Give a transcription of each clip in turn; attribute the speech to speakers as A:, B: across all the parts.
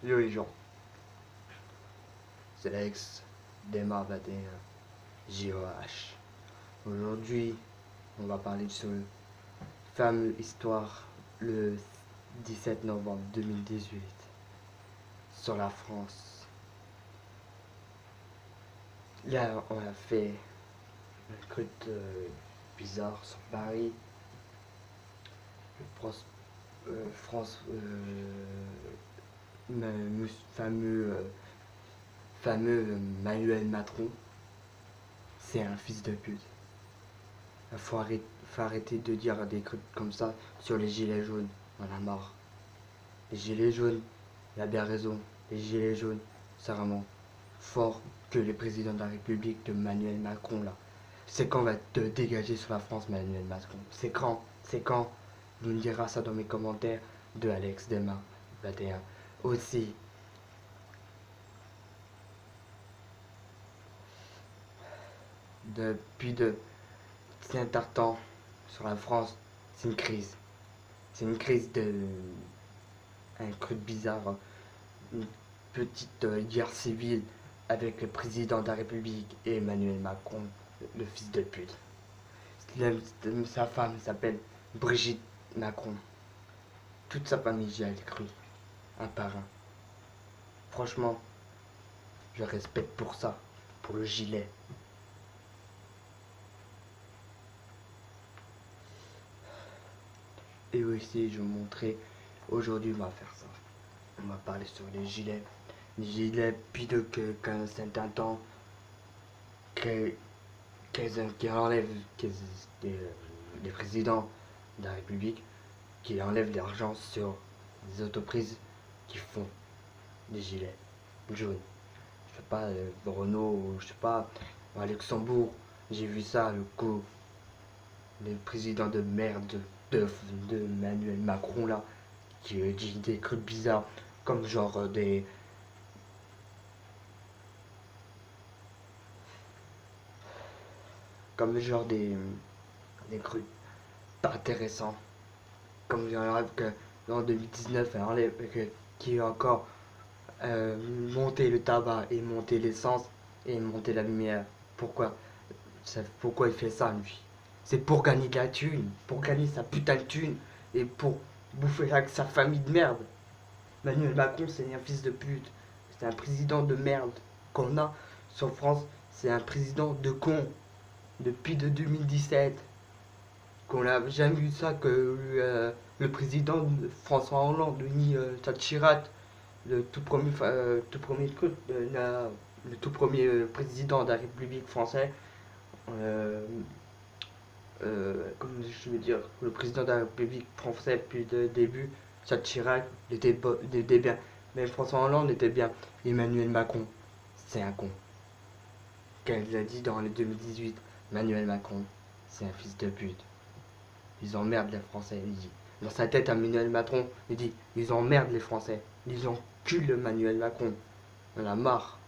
A: Yo les gens, c'est Alex, Dema 21, JOH. Aujourd'hui, on va parler sur le fameux histoire le 17 novembre 2018 sur la France. Là, on a fait un truc bizarre sur Paris. Le fameux Manuel Macron, c'est un fils de pute. Faut arrêter de dire des trucs comme ça sur les gilets jaunes. On a marre. Les gilets jaunes, il a bien raison. Les gilets jaunes, c'est vraiment fort que le président de la République, de Manuel Macron, là. C'est quand on va te dégager sur la France, Manuel Macron? C'est quand? C'est quand? Vous me direz ça dans mes commentaires de Alex Dema 21. Aussi, depuis de certain temps sur la France, c'est une crise. C'est une crise de un truc bizarre, une petite guerre civile avec le président de la République et Emmanuel Macron, le fils de pute. Sa femme s'appelle Brigitte Macron. Toute sa famille, j'y ai cru, un par un. Franchement, je respecte pour ça, pour le gilet. Et aussi, je vais vous montrer, aujourd'hui, on va faire ça. On va parler sur les gilets. Les gilets, puis qu'un certain temps, qui enlèvent les présidents de la République, qui enlèvent de l'argent sur les entreprises qui font des gilets jaunes. Je sais pas, Renault, je sais pas, à Luxembourg, j'ai vu ça, le coup, le président de merde de Emmanuel Macron là, qui dit des trucs bizarres, comme genre des trucs pas intéressants, comme genre que en 2019 elle enlève qui a encore monté le tabac et monté l'essence et monté la lumière. Pourquoi pourquoi il fait ça lui? C'est pour gagner de la thune, pour gagner sa putain de thune et pour bouffer avec sa famille de merde. Manuel Macron, c'est un fils de pute. C'est un président de merde qu'on a sur France. C'est un président de con depuis de 2017. Qu'on n'a jamais vu ça que le président François Hollande, ni Jacques Chirac, le tout premier truc, le tout premier président de la République française. Comme je veux dire, le président de la République française depuis le début, Jacques Chirac, il était bien. Mais François Hollande était bien. Emmanuel Macron, c'est un con. Qu'elle a dit dans le 2018, Emmanuel Macron, c'est un fils de pute. Ils emmerdent les Français, il dit. Dans sa tête, Emmanuel Macron, il dit, ils emmerdent les Français. Ils enculent Emmanuel Macron. On a marre.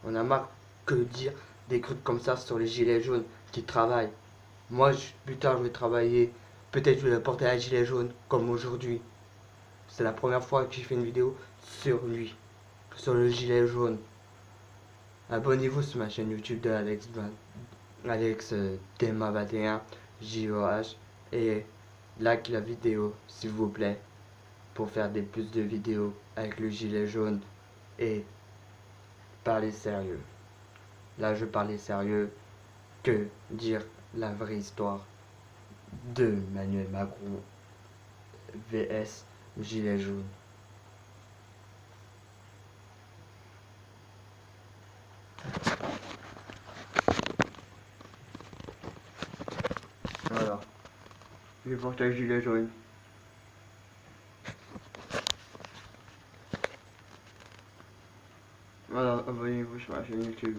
A: On a marre que dire des trucs comme ça sur les gilets jaunes qui travaillent. Moi, plus tard, je vais travailler. Peut-être je vais porter un gilet jaune, comme aujourd'hui. C'est la première fois que je fais une vidéo sur lui, sur le gilet jaune. Abonnez-vous sur ma chaîne YouTube de Alex Dema 21 JOH et like la vidéo s'il vous plaît pour faire des plus de vidéos avec le gilet jaune et parler sérieux. Là, je parlais sérieux que dire la vraie histoire de Emmanuel Macron vs gilet jaune. Voilà. Je porte un gilet jaune. Voilà, abonnez-vous sur ma chaîne YouTube.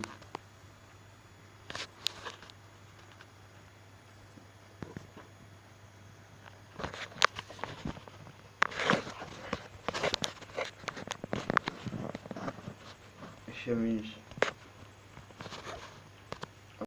A: Chemise.